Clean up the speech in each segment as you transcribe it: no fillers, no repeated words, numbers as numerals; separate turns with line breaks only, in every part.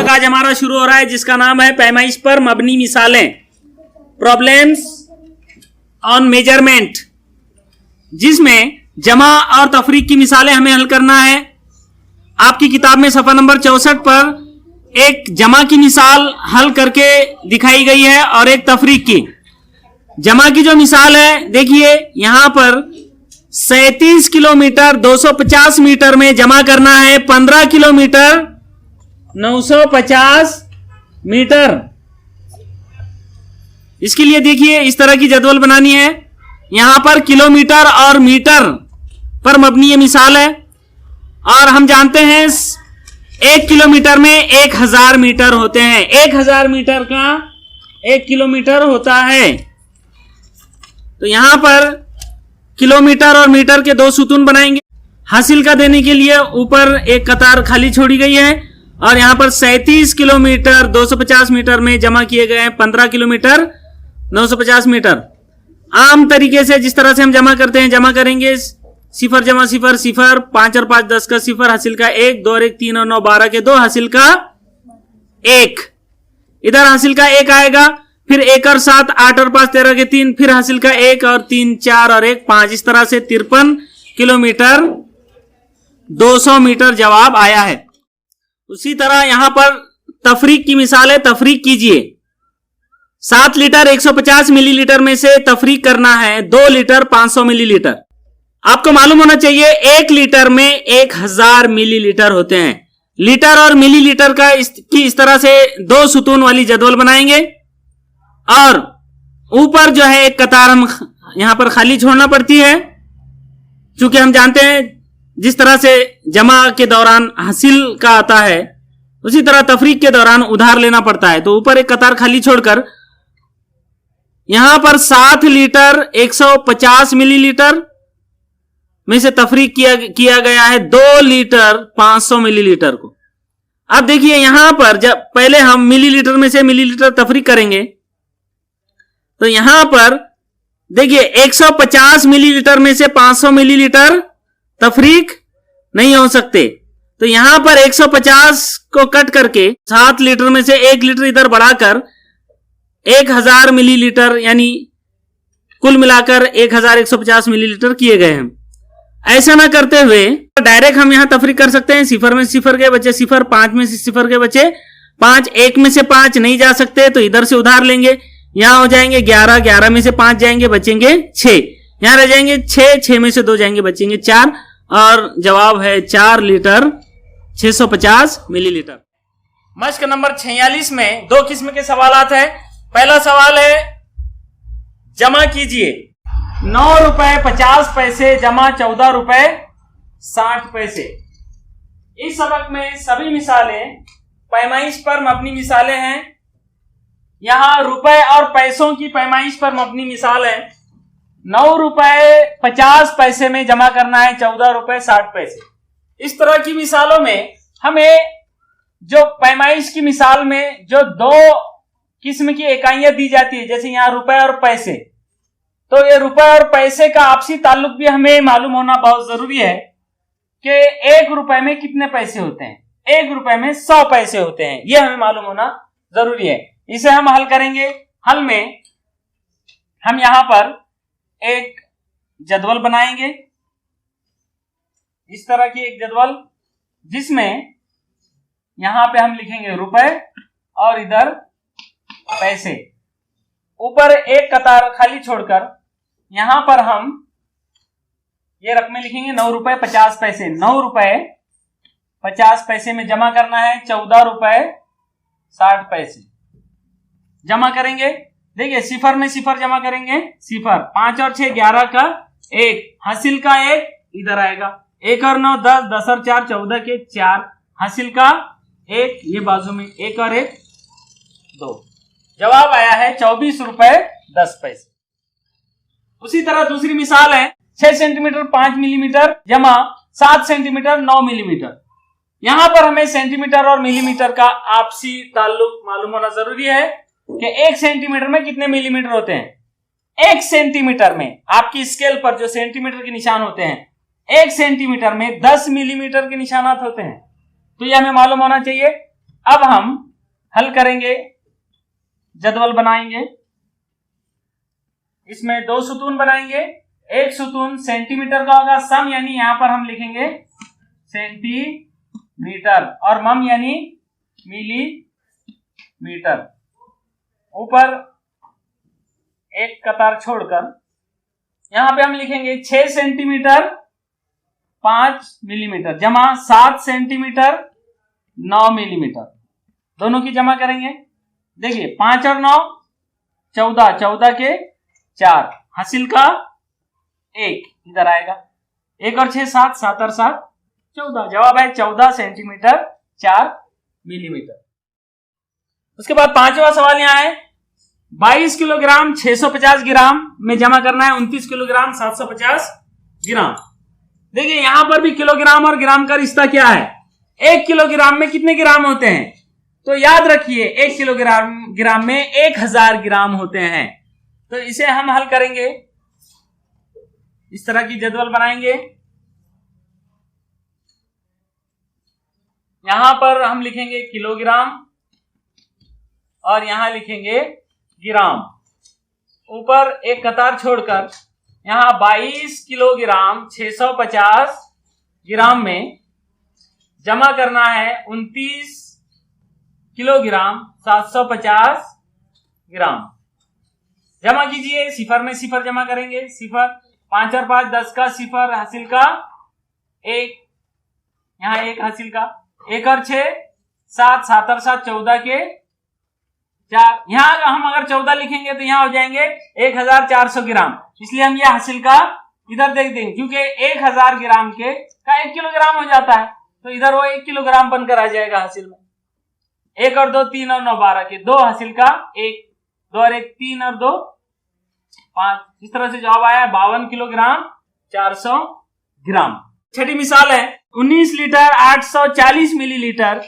सबक आज हमारा शुरू हो रहा है जिसका नाम है पैमाइश पर मबनी मिसालें, प्रॉब्लम्स ऑन मेजरमेंट, जिसमें जमा और तफरीक की मिसालें हमें हल करना है। आपकी किताब में सफा नंबर 64 पर एक जमा की मिसाल हल करके दिखाई गई है और एक तफरीक की। जमा की जो मिसाल है, देखिए यहां पर 37 किलोमीटर 250 मीटर में जमा करना है 15 किलोमीटर 950 मीटर। इसके लिए देखिए इस तरह की जदवल बनानी है। यहां पर किलोमीटर और मीटर पर मबनी ये मिसाल है और हम जानते हैं 1 किलोमीटर में 1000 मीटर होते हैं। 1000 मीटर का 1 किलोमीटर होता है। तो यहां पर किलोमीटर और मीटर के दो सुतून बनाएंगे। हासिल का देने के लिए ऊपर एक कतार खाली छोड़ी गई है और यहां पर 37 किलोमीटर 250 मीटर में जमा किए गए हैं 15 किलोमीटर 950 मीटर। आम तरीके से जिस तरह से हम जमा करते हैं, जमा करेंगे 0 जमा 0 0, 5 और 5 10 का 0, हासिल का 1, 2 और 1 3 और 9 12 के 2, हासिल का 1। इधर हासिल का 1 आएगा, फिर 1 और 7 8 और 5 13 के 3, फिर हासिल का 1 और 3 4 और 1 5। इस तरह से 53 किलोमीटर 200 मीटर जवाब आया है। उसी तरह यहां पर तफरीक की मिसाल है, तफरीक कीजिए। 7 लीटर 150 मिलीलीटर में से तफरीक करना है 2 लीटर 500 मिलीलीटर। आपको मालूम होना चाहिए 1 लीटर में 1000 मिलीलीटर होते हैं। लीटर और मिलीलीटर का इस तरह से दो सुतून वाली जदवल बनाएंगे और ऊपर जो है एक कतार हम यहां पर खाली छोड़ना पड़ती है, क्योंकि हम जानते हैं जिस तरह से जमा के दौरान हासिल का आता है उसी तरह तफरीक के दौरान उधार लेना पड़ता है। तो ऊपर एक कतार खाली छोड़कर यहां पर 7 लीटर 150 मिलीलीटर में से तफरीक किया गया है 2 लीटर 500 मिलीलीटर को। अब देखिए यहां पर जब पहले हम मिलीलीटर में से मिलीलीटर तफरीक करेंगे तो यहां पर देखिए 150 मिलीलीटर में से 500 मिलीलीटर तफरीक नहीं हो सकते। तो यहां पर 150 को कट करके 7 लीटर में से 1 लीटर इधर बढ़ाकर 1000 मिलीलीटर यानी कुल मिलाकर 1150 मिलीलीटर किए गए हैं। ऐसा ना करते हुए डायरेक्ट हम यहां तफरीक कर सकते हैं। 0 में 0 के बचे 0, 5 में से 0 के बचे 5, 1 में से 5 नहीं जा सकते तो इधर से उधार लेंगे। यहां हो जाएंगे 11, 11 में से 5 जाएंगे बचेंगे 6, यहां रह जाएंगे 6, 6 में से 2 जाएंगे बचेंगे 4 और जवाब है 4 लीटर 650 मिलीलीटर। मश्क नंबर 46 में 2 किस्म के सवालात है। पहला सवाल है जमा कीजिए 9 रुपए 50 पैसे जमा 14 रुपए 60 पैसे। इस सबक में सभी मिसालें पैमाइश पर मबनी मिसालें हैं। यहां रुपए और पैसों की पैमाइश पर मबनी मिसाल है। 9 रुपए 50 पैसे में जमा करना है 14 रुपए 60 पैसे। इस तरह की मिसालों में हमें जो पैमाइश की मिसाल में जो 2 किस्म की इकाइयां दी जाती है, जैसे यहां रुपए और पैसे, तो ये रुपए और पैसे का आपसी ताल्लुक भी हमें मालूम होना बहुत जरूरी है कि 1 रुपए में कितने पैसे होते हैं। 1 रुपए में 100 पैसे होते हैं, यह हमें मालूम होना जरूरी है। इसे हम हल करेंगे। हल में हम यहां पर एक जदवल बनाएंगे, इस तरह की एक जदवल, जिसमें यहां पे हम लिखेंगे रुपए और इधर पैसे। ऊपर एक कतार खाली छोड़कर यहां पर हम ये रकमें लिखेंगे 9 रुपए 50 पैसे। 9 रुपए 50 पैसे में जमा करना है 14 रुपए 60 पैसे। जमा करेंगे, देखिए 0 में 0 जमा करेंगे 0, 5 और 6 11 का 1, हासिल का 1 इधर आएगा, 1 और 9 10, 10 और 4 14 के 4, हासिल का 1 ये बाजू में 1 और 1 2। जवाब आया है 24 रुपए 10 पैसे। उसी तरह दूसरी मिसाल है 6 सेंटीमीटर 5 मिलीमीटर जमा 7 सेंटीमीटर 9 मिलीमीटर। यहां पर हमें सेंटीमीटर और मिलीमीटर का आपसी ताल्लुक मालूम होना जरूरी है कि 1 सेंटीमीटर में कितने मिलीमीटर होते हैं। 1 सेंटीमीटर में आपकी स्केल पर जो सेंटीमीटर के निशान होते हैं, 1 सेंटीमीटर में 10 मिलीमीटर के निशानात होते हैं। तो यह हमें मालूम होना चाहिए। अब हम हल करेंगे, जदवल बनाएंगे। इसमें 2 सुतून बनाएंगे। एक सुतून सेंटीमीटर का होगा, सम यानी यहां पर हम लिखेंगे सेंटीमीटर और मम यानी मिलीमीटर। ऊपर एक कतार छोड़कर यहां पे हम लिखेंगे 6 सेंटीमीटर 5 मिलीमीटर जमा 7 सेंटीमीटर 9 मिलीमीटर। दोनों की जमा करेंगे। देखिए 5 और 9 14, 14 के 4, हासिल का 1 इधर आएगा। 1 और 6 7, 7 और 7 14। जवाब है 14 सेंटीमीटर 4 मिलीमीटर। उसके बाद 5वां सवाल यहां है 22 किलोग्राम 650 ग्राम में जमा करना है 29 किलोग्राम 750 ग्राम। देखिए यहां पर भी किलोग्राम और ग्राम का रिश्ता क्या है, 1 किलोग्राम में कितने ग्राम होते हैं, तो याद रखिए 1 किलोग्राम में 1000 ग्राम होते हैं। तो इसे हम हल करेंगे, इस तरह की जदवल बनाएंगे। यहां पर हम लिखेंगे किलोग्राम और यहां लिखेंगे ग्राम। ऊपर एक कतार छोड़कर यहां 22 किलोग्राम 650 ग्राम में जमा करना है 29 किलोग्राम 750 ग्राम। जमा कीजिए, सिफर में सिफर जमा करेंगे। सिफर 5 और 5 10 का सिफर, हासिल का 1, यहां 1 हासिल का 1 और 6 7, 7 और 7 14 के 4। यहां हम अगर 14 लिखेंगे तो यहां हो जाएंगे 1400 ग्राम, इसलिए हम ये हासिल का इधर देख देंगे क्योंकि 1000 ग्राम के का 1 किलोग्राम हो जाता है, तो इधर वो 1 किलोग्राम बनकर आ जाएगा हासिल में। 1 और 2 3 और 9 12 के 2 हासिल का 1, 2 और 1 3 और 2 5। इस तरह से जवाब आया 52 किलोग्राम 400 ग्राम। छठी मिसाल है 19 लीटर 840 मिलीलीटर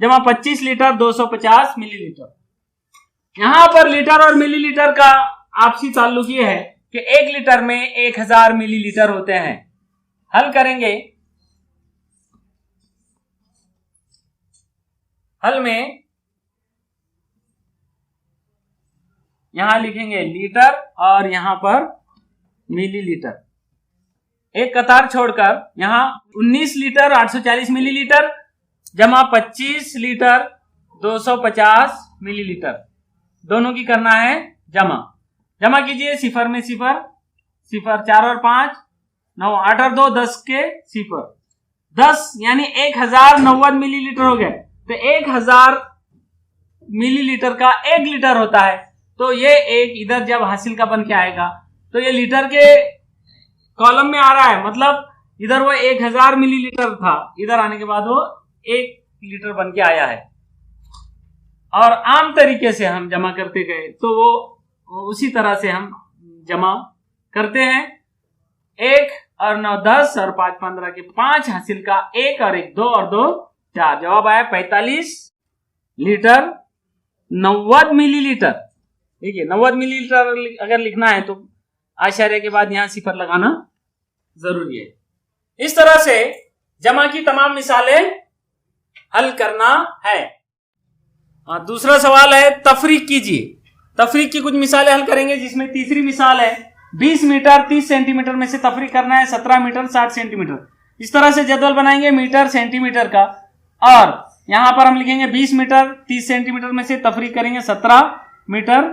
जमा 25 लीटर 250 मिलीलीटर। यहां पर लीटर और मिलीलीटर का आपसी ताल्लुक ये है कि 1 लीटर में 1000 मिलीलीटर होते हैं। हल करेंगे। हल में यहां लिखेंगे लीटर और यहां पर मिलीलीटर। एक कतार छोड़कर यहां 19 लीटर 840 मिलीलीटर जमा 25 लीटर 250 मिलीलीटर, दोनों की करना है जमा। जमा कीजिए, सिफर में सिफर, सिफर 4 और 5 9, 8 और 2 10 के सिफर, 10 यानी 1090 मिलीलीटर हो गए। तो 1000 मिलीलीटर का 1 लीटर होता है, तो ये एक इधर जब हासिल का बन के आएगा तो ये लीटर के कॉलम में आ रहा है, मतलब इधर वो 1000 मिलीलीटर था, इधर आने के बाद वो 1 लीटर बन के आया है। और आम तरीके से हम जमा करते गए तो वो उसी तरह से हम जमा करते हैं। 1 और 9 10 और 5 15 के 5 हासिल का 1 और 1 2 और 2 4। जवाब आया 45 लीटर 90 मिलीलीटर। देखिए 90 मिलीलीटर अगर लिखना है तो आश्चर्य के बाद यहां सिफर लगाना जरूरी है। इस तरह से जमा की तमाम मिसालें हल करना है। दूसरा सवाल है तफरीक कीजिए। तफरीक की कुछ मिसालें हल करेंगे, जिसमें तीसरी मिसाल है 20 मीटर 30 सेंटीमीटर में से तफरीक करना है 17 मीटर 60 सेंटीमीटर। इस तरह से जदवल बनाएंगे मीटर सेंटीमीटर का, और यहां पर हम लिखेंगे 20 मीटर 30 सेंटीमीटर में से तफरीक करेंगे 17 मीटर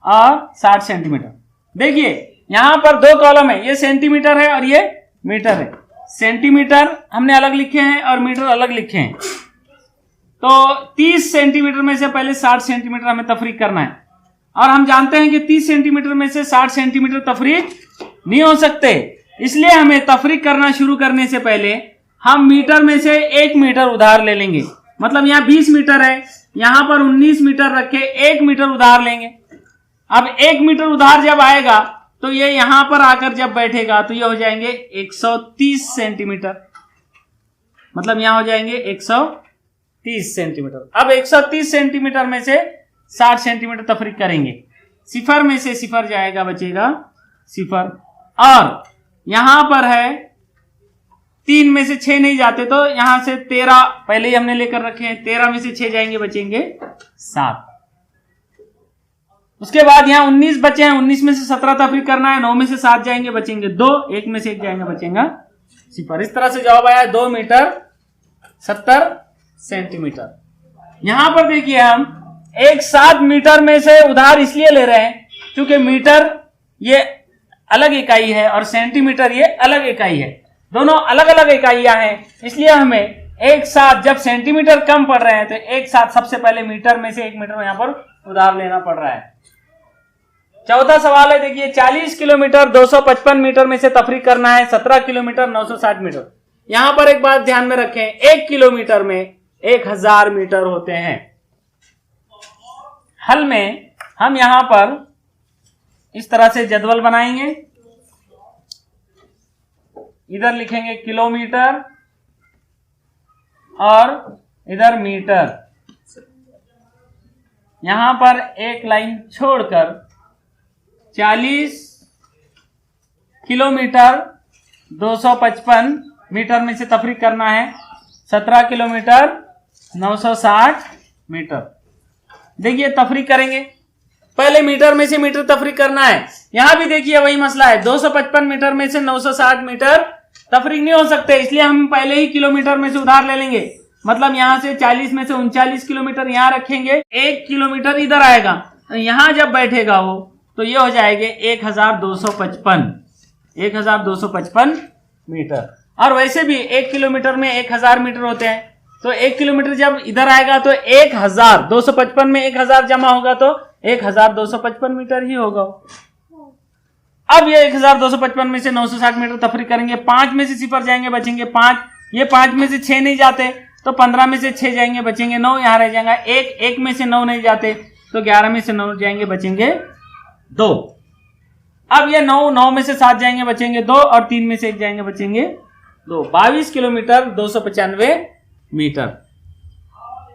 और 60 सेंटीमीटर। देखिए यहां पर 2 कॉलम है, ये सेंटीमीटर है और ये मीटर है। सेंटीमीटर हमने अलग लिखे हैं और मीटर अलग लिखे हैं। तो 30 सेंटीमीटर में से पहले 60 सेंटीमीटर हमें तफरीक करना है, और हम जानते हैं कि 30 सेंटीमीटर में से 60 सेंटीमीटर तफरीक नहीं हो सकते, इसलिए हमें तफरीक करना शुरू करने से पहले हम मीटर में से 1 मीटर उधार ले लेंगे। मतलब यहाँ 20 मीटर है, यहां पर 19 मीटर रख के 1 मीटर उधार लेंगे। अब 1 मीटर उधार जब आएगा तो ये यहां पर आकर जब बैठेगा तो ये हो जाएंगे 130 सेंटीमीटर, मतलब यहां हो जाएंगे 130 सेंटीमीटर। अब 130 सेंटीमीटर में से 60 सेंटीमीटर तफरीक करेंगे। सिफर में से सिफर जाएगा, बचेगा सिफर, और यहां पर है 3 में से 6 नहीं जाते तो यहां से 13 पहले ही हमने लेकर रखे हैं, 13 में से 6 जाएंगे, बचेंगे 7। उसके बाद यहाँ 19 बचे हैं, 19 में से 17 तफरीक करना है, 9 में से 7 जाएंगे, बचेंगे 2, 1 में से 1 जाएंगे, बचेगा 0। इस तरह से जवाब आया 2 मीटर 70 सेंटीमीटर। यहां पर देखिए हम एक साथ मीटर में से उधार इसलिए ले रहे हैं क्योंकि मीटर ये अलग इकाई है और सेंटीमीटर ये अलग इकाई है, दोनों अलग अलग इकाइयां हैं, इसलिए हमें एक साथ जब सेंटीमीटर कम पड़ रहे हैं तो एक साथ सबसे पहले मीटर में से 1 मीटर यहां पर उधार लेना पड़ रहा है। चौथा सवाल है, देखिए 40 किलोमीटर 255 मीटर में से तफरीक करना है 17 किलोमीटर 960 मीटर। यहां पर एक बात ध्यान में रखें, 1 किलोमीटर में 1000 मीटर होते हैं। हल में हम यहां पर इस तरह से जदवल बनाएंगे, इधर लिखेंगे किलोमीटर और इधर मीटर, यहां पर एक लाइन छोड़कर 40 किलोमीटर 255 मीटर में से तफरीक करना है 17 किलोमीटर 960 मीटर। देखिए तफरीक करेंगे, पहले मीटर में से मीटर तफरीक करना है। यहां भी देखिए वही मसला है, 255 मीटर में से 960 मीटर तफरीक नहीं हो सकते, इसलिए हम पहले ही किलोमीटर में से उधार ले लेंगे। मतलब यहां से 40 में से 39 किलोमीटर यहां रखेंगे, 1 किलोमीटर इधर आएगा, यहां जब बैठेगा वो तो ये हो जाएंगे 1255 मीटर। और वैसे भी 1 किलोमीटर में 1000 मीटर होते हैं, तो 1 किलोमीटर जब इधर आएगा तो 1255 में 1000 जमा होगा तो 1255 मीटर ही होगा। अब ये 1255 में से 960 मीटर तफरीक करेंगे, 5 में से 0 जाएंगे, बचेंगे 5। ये 5 में से 6 नहीं जाते तो 15 में से 6 जाएंगे, बचेंगे 9, यहां रह जाएगा 1 में से 9 नहीं जाते तो 11 में से 9 जाएंगे, बचेंगे 2। अब ये 9 में से 7 जाएंगे, बचेंगे 2, और 3 में से 1 जाएंगे, बचेंगे 2। 22 किलोमीटर 295 मीटर।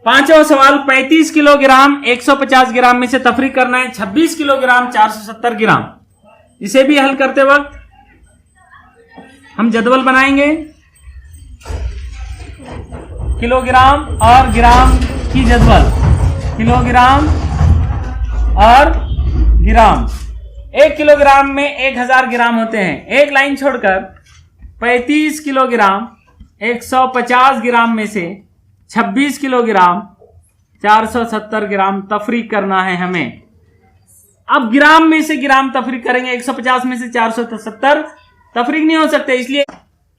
पांचवा सवाल, 35 किलोग्राम 150 ग्राम में से तफरीक करना है 26 किलोग्राम 470 ग्राम। इसे भी हल करते वक्त हम जदवल बनाएंगे, किलोग्राम और ग्राम की जदवल, किलोग्राम और ग्राम। 1 किलोग्राम में 1000 ग्राम होते हैं। एक लाइन छोड़कर 35 किलोग्राम 150 ग्राम में से 26 किलोग्राम 470 ग्राम तफरीक करना है हमें। अब ग्राम में से ग्राम तफरीक करेंगे, 150 में से 470 तफरीक नहीं हो सकते, इसलिए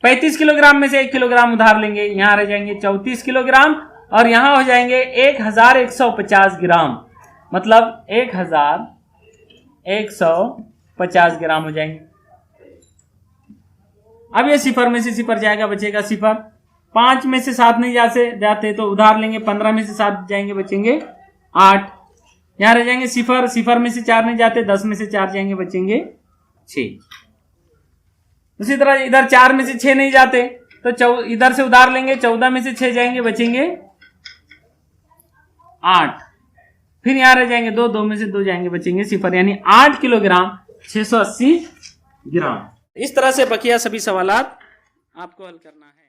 35 किलोग्राम में से 1 किलोग्राम उधार लेंगे, यहां रह जाएंगे 34 किलोग्राम और यहां हो जाएंगे 1150 ग्राम, मतलब 1150 ग्राम हो जाएंगे। अब ये 0 में से 0 जाएगा, बचेगा 0। 5 में से 7 नहीं जाते तो उधार लेंगे, 15 में से 7 जाएंगे, बचेंगे 8, यहां रह जाएंगे 0 में से 4 नहीं जाते, 10 में से 4 जाएंगे, बचेंगे 6। उसी तरह इधर 4 में से 6 नहीं जाते तो इधर से उधार लेंगे, 14 में से 6 जाएंगे, बचेंगे 8, फिर यहां रह जाएंगे 2 में से 2 जाएंगे, बचेंगे 0, यानी 8 किलोग्राम 680 ग्राम। इस तरह से बकिया सभी सवालात आपको हल करना है।